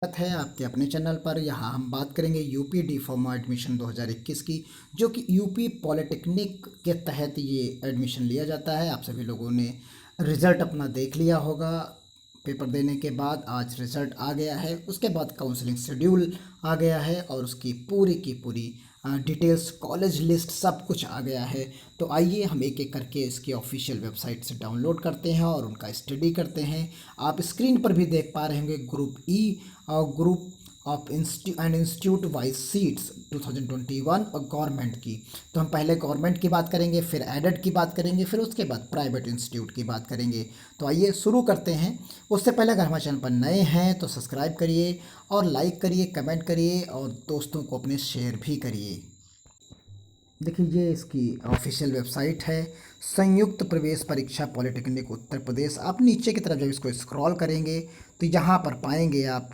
स्वागत है आपके अपने चैनल पर। यहाँ हम बात करेंगे यूपी डी फार्मा एडमिशन 2021 की, जो कि यूपी पॉलिटेक्निक के तहत ये एडमिशन लिया जाता है। आप सभी लोगों ने रिज़ल्ट अपना देख लिया होगा। पेपर देने के बाद आज रिज़ल्ट आ गया है, उसके बाद काउंसलिंग शेड्यूल आ गया है और उसकी पूरी की पूरी डिटेल्स, कॉलेज लिस्ट, सब कुछ आ गया है। तो आइए हम एक एक करके इसकी ऑफिशियल वेबसाइट से डाउनलोड करते हैं और उनका स्टडी करते हैं। आप स्क्रीन पर भी देख पा रहे होंगे ग्रुप ई और group of institute wise seats 2021 और गवर्नमेंट की। तो हम पहले गवर्नमेंट की बात करेंगे, फिर एडेड की बात करेंगे, फिर उसके बाद प्राइवेट इंस्टीट्यूट की बात करेंगे। तो आइए शुरू करते हैं। उससे पहले अगर हमारे चैनल पर नए हैं तो सब्सक्राइब करिए और लाइक करिए, कमेंट करिए और दोस्तों को अपने शेयर भी करिए। देखिए ये इसकी ऑफिशियल वेबसाइट है, संयुक्त प्रवेश परीक्षा पॉलिटेक्निक उत्तर प्रदेश। आप नीचे की तरफ जब इसको स्क्रॉल करेंगे तो यहाँ पर पाएंगे आप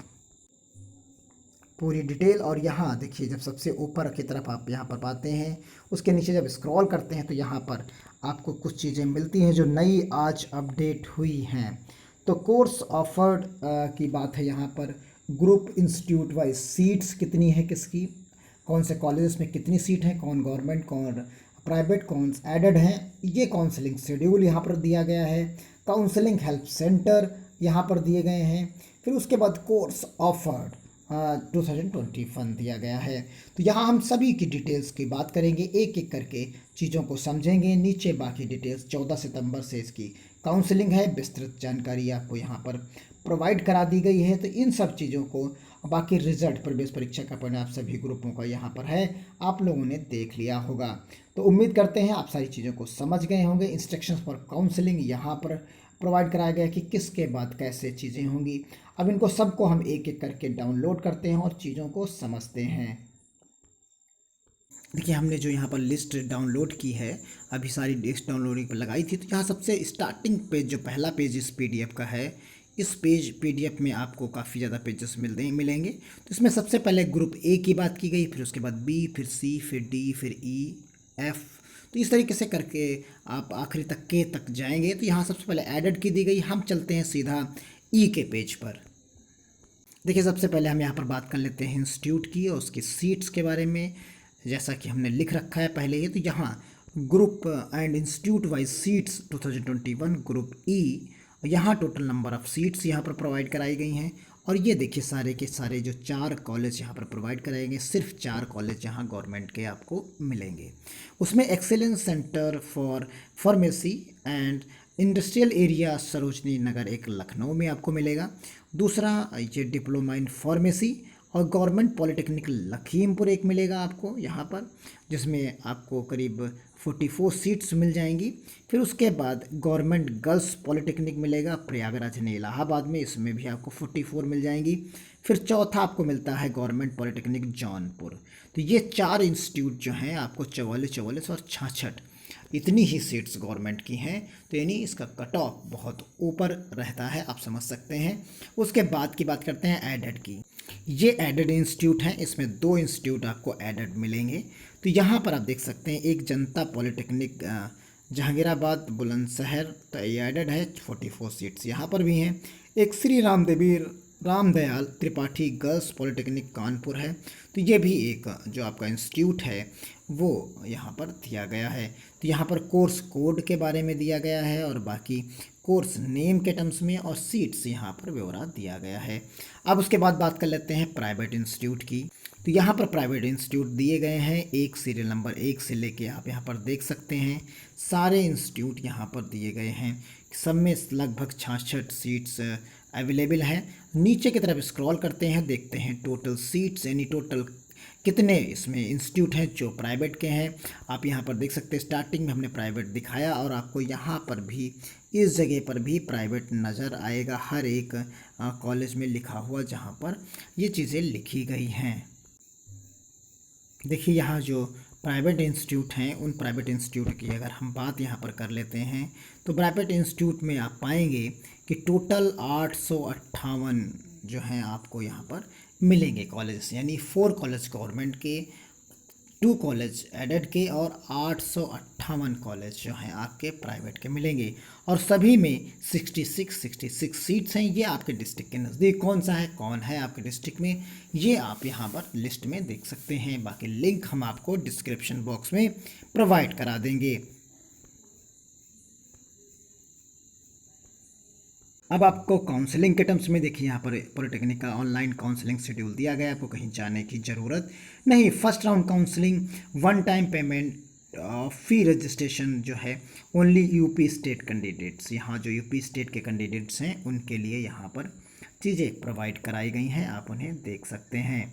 पूरी डिटेल। और यहाँ देखिए जब सबसे ऊपर की तरफ आप यहाँ पर पाते हैं, उसके नीचे जब स्क्रॉल करते हैं तो यहाँ पर आपको कुछ चीज़ें मिलती हैं जो नई आज अपडेट हुई हैं। तो कोर्स ऑफर्ड की बात है यहाँ पर। ग्रुप इंस्टीट्यूट वाइज सीट्स कितनी है, किसकी, कौन से कॉलेजेस में कितनी सीट है, कौन गवर्नमेंट कौन प्राइवेट कौन एडेड हैं, ये काउंसलिंग शेड्यूल यहाँ पर दिया गया है। काउंसलिंग हेल्प सेंटर यहाँ पर दिए गए हैं। फिर उसके बाद कोर्स ऑफर्ड 2021 दिया गया है। तो यहाँ हम सभी की डिटेल्स की बात करेंगे, एक एक करके चीज़ों को समझेंगे। नीचे बाकी डिटेल्स 14 सितंबर से इसकी काउंसलिंग है, विस्तृत जानकारी आपको यहाँ पर प्रोवाइड करा दी गई है। तो इन सब चीज़ों को, बाकी रिजल्ट प्रवेश परीक्षा का परिणाम सभी ग्रुपों का यहाँ पर है, आप लोगों ने देख लिया होगा। तो उम्मीद करते हैं आप सारी चीज़ों को समझ गए होंगे। इंस्ट्रक्शंस फॉर काउंसलिंग यहाँ पर प्रोवाइड कराया गया कि किसके बाद कैसे चीज़ें होंगी। अब इनको सबको हम एक एक करके डाउनलोड करते हैं और चीज़ों को समझते हैं। देखिए हमने जो यहाँ पर लिस्ट डाउनलोड की है, अभी सारी लिस्ट डाउनलोडिंग पर लगाई थी। तो यहाँ सबसे स्टार्टिंग पेज, जो पहला पेज इस पीडीएफ का है, इस पीडीएफ में आपको काफ़ी ज़्यादा पेजेस मिलेंगे। तो इसमें सबसे पहले ग्रुप ए की बात की गई, फिर उसके बाद बी, फिर सी, फिर डी, फिर ई, एफ। तो इस तरीके से करके आप आखिरी तक के तक जाएंगे। तो यहाँ सबसे पहले एडेड की दी गई। हम चलते हैं सीधा ई के पेज पर। देखिए सबसे पहले हम यहाँ पर बात कर लेते हैं इंस्टीट्यूट की और उसकी सीट्स के बारे में। जैसा कि हमने लिख रखा है पहले ही, तो यहाँ group and institute wise seats 2021 group ई, यहाँ टोटल नंबर ऑफ़ सीट्स यहाँ पर प्रोवाइड कराई गई हैं। और ये देखिए सारे के सारे जो 4 कॉलेज यहाँ पर प्रोवाइड कराएंगे, सिर्फ 4 कॉलेज यहाँ गवर्नमेंट के आपको मिलेंगे। उसमें excellence centre for pharmacy and industrial area Sarojini Nagar एक लखनऊ में आपको मिलेगा। दूसरा ये डिप्लोमा इन फार्मेसी और गवर्नमेंट पॉलिटेक्निक लखीमपुर एक मिलेगा आपको यहाँ पर, जिसमें आपको करीब 44 सीट्स मिल जाएंगी। फिर उसके बाद गवर्नमेंट गर्ल्स पॉलिटेक्निक मिलेगा प्रयागराज ने इलाहाबाद में, इसमें भी आपको 44 मिल जाएंगी। फिर चौथा आपको मिलता है गवर्नमेंट पॉलिटेक्निक जौनपुर। तो ये 4 इंस्टीट्यूट जो हैं आपको 44 और 66 इतनी ही सीट्स गवर्नमेंट की हैं। तो यानी इसका कट ऑफ बहुत ऊपर रहता है, आप समझ सकते हैं। उसके बाद की बात करते हैं एडेड की। ये एडेड इंस्टीट्यूट हैं, इसमें 2 इंस्टीट्यूट आपको एडेड मिलेंगे। तो यहाँ पर आप देख सकते हैं एक जनता पॉलिटेक्निक जहांगीराबाद बुलंदशहर, तो ये एडेड है, 44 सीट्स यहाँ पर भी हैं। एक श्री रामदयाल त्रिपाठी गर्ल्स पॉलिटेक्निक कानपुर है। तो ये भी एक जो आपका इंस्टीट्यूट है वो यहाँ पर दिया गया है। तो यहाँ पर कोर्स कोड के बारे में दिया गया है और बाकी कोर्स नेम के टर्म्स में और सीट्स यहाँ पर ब्यौरा दिया गया है। अब उसके बाद बात कर लेते हैं प्राइवेट इंस्टीट्यूट की। तो यहाँ पर प्राइवेट इंस्टीट्यूट दिए गए हैं, एक सीरियल नंबर 1 से लेके आप यहाँ पर देख सकते हैं सारे इंस्टीट्यूट यहाँ पर दिए गए हैं। सब में लगभग 66 सीट्स अवेलेबल हैं। नीचे की तरफ स्क्रॉल करते हैं, देखते हैं टोटल सीट्स यानी टोटल कितने इसमें इंस्टीट्यूट हैं जो प्राइवेट के हैं। आप यहाँ पर देख सकते हैं स्टार्टिंग में हमने प्राइवेट दिखाया और आपको यहाँ पर भी इस जगह पर भी प्राइवेट नज़र आएगा, हर एक कॉलेज में लिखा हुआ जहाँ पर ये चीज़ें लिखी गई हैं। देखिए यहाँ जो प्राइवेट इंस्टीट्यूट हैं उन प्राइवेट इंस्टीट्यूट की अगर हम बात यहाँ पर कर लेते हैं, तो प्राइवेट इंस्टीट्यूट में आप पाएंगे कि टोटल 858 जो हैं आपको यहाँ पर मिलेंगे कॉलेज, यानी 4 कॉलेज गवर्नमेंट के, 2 कॉलेज एडेड के और 858 कॉलेज जो हैं आपके प्राइवेट के मिलेंगे और सभी में 66 सीट्स हैं। ये आपके डिस्ट्रिक्ट के नज़दीक कौन है आपके डिस्ट्रिक्ट में, ये आप यहाँ पर लिस्ट में देख सकते हैं। बाकी लिंक हम आपको डिस्क्रिप्शन बॉक्स में प्रोवाइड करा देंगे। अब आपको काउंसलिंग के टर्म्स में देखिए, यहाँ पर पॉलिटेक्निक का ऑनलाइन काउंसलिंग शेड्यूल दिया गया है, आपको कहीं जाने की ज़रूरत नहीं। First round counselling, one time payment, fee registration जो है ओनली यूपी स्टेट कैंडिडेट्स, यहाँ जो यूपी स्टेट के कैंडिडेट्स हैं उनके लिए यहाँ पर चीज़ें प्रोवाइड कराई गई हैं, आप उन्हें देख सकते हैं।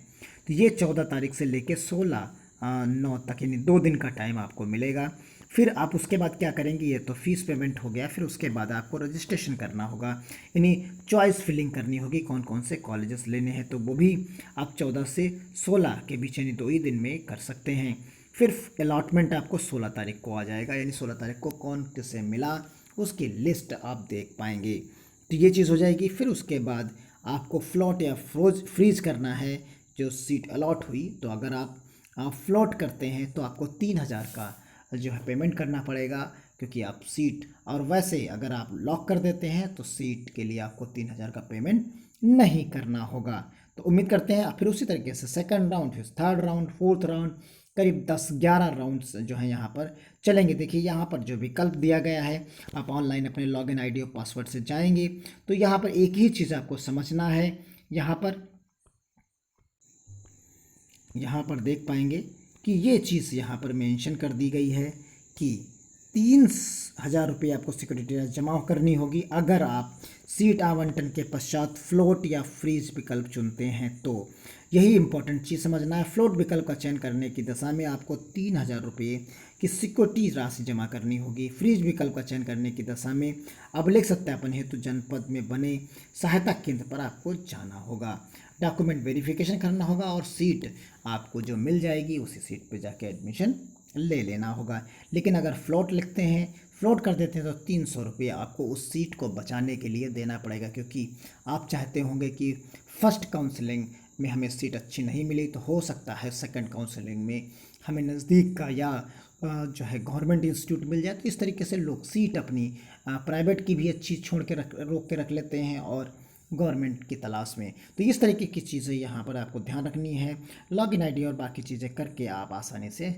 तो ये 14 तारीख से लेकर 16/9 तक, यानी 2 दिन का टाइम आपको मिलेगा। फिर आप उसके बाद क्या करेंगे, ये तो फीस पेमेंट हो गया, फिर उसके बाद आपको रजिस्ट्रेशन करना होगा, यानी चॉइस फिलिंग करनी होगी कौन कौन से कॉलेजेस लेने हैं, तो वो भी आप 14 से 16 के बीच यानी 2 ही दिन में कर सकते हैं। फिर अलॉटमेंट आपको 16 तारीख को आ जाएगा, यानी 16 तारीख को कौन किसे मिला उसकी लिस्ट आप देख पाएंगे। तो ये चीज़ हो जाएगी। फिर उसके बाद आपको फ्लॉट या फ्रीज करना है जो सीट अलॉट हुई। तो अगर आप फ्लॉट करते हैं तो आपको 3,000 का जो है पेमेंट करना पड़ेगा, क्योंकि आप सीट, और वैसे अगर आप लॉक कर देते हैं तो सीट के लिए आपको 3,000 का पेमेंट नहीं करना होगा। तो उम्मीद करते हैं फिर उसी तरीके से सेकंड राउंड, फिर थर्ड राउंड, फोर्थ राउंड, करीब 10-11 राउंड्स जो है यहाँ पर चलेंगे। देखिए यहाँ पर जो विकल्प दिया गया है, आप ऑनलाइन अपने लॉगिन आईडी और पासवर्ड से जाएंगे तो यहाँ पर एक ही चीज़ आपको समझना है। यहाँ पर देख पाएंगे कि ये चीज़ यहाँ पर मेंशन कर दी गई है कि 3,000 रुपये आपको सिक्योरिटी जमा करनी होगी अगर आप सीट आवंटन के पश्चात फ्लोट या फ्रीज विकल्प चुनते हैं। तो यही इंपॉर्टेंट चीज़ समझना है। फ्लोट विकल्प का चयन करने की दशा में आपको 3,000 रुपये की सिक्योरिटी राशि जमा करनी होगी। फ्रीज विकल्प का चयन करने की दशा में अभिलेख सत्यापन हेतु जनपद में बने सहायता केंद्र पर आपको जाना होगा, डॉक्यूमेंट वेरिफिकेशन करना होगा और सीट आपको जो मिल जाएगी उसी सीट पे जाके एडमिशन ले लेना होगा। लेकिन अगर फ्लोट लिखते हैं, फ्लोट कर देते हैं तो 300 रुपये आपको उस सीट को बचाने के लिए देना पड़ेगा, क्योंकि आप चाहते होंगे कि फर्स्ट काउंसलिंग में हमें सीट अच्छी नहीं मिली तो हो सकता है सेकंड काउंसलिंग में हमें नज़दीक का या जो है गवर्नमेंट इंस्टीट्यूट मिल जाए। तो इस तरीके से लोग सीट अपनी प्राइवेट की भी अच्छी रोक के रख लेते हैं और गवर्नमेंट की तलाश में। तो इस तरीके की चीज़ें यहाँ पर आपको ध्यान रखनी है। लॉगिन आईडी और बाकी चीज़ें करके आप आसानी से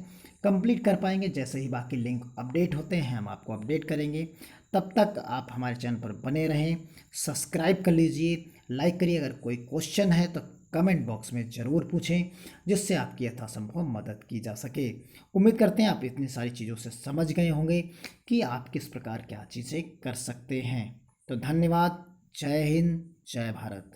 कंप्लीट कर पाएंगे। जैसे ही बाकी लिंक अपडेट होते हैं हम आपको अपडेट करेंगे। तब तक आप हमारे चैनल पर बने रहें, सब्सक्राइब कर लीजिए, लाइक करिए। अगर कोई क्वेश्चन है तो कमेंट बॉक्स में ज़रूर पूछें, जिससे आपकी यथासंभव मदद की जा सके। उम्मीद करते हैं आप इतनी सारी चीज़ों से समझ गए होंगे कि आप किस प्रकार क्या चीज़ें कर सकते हैं। तो धन्यवाद। जय हिंद, जय भारत।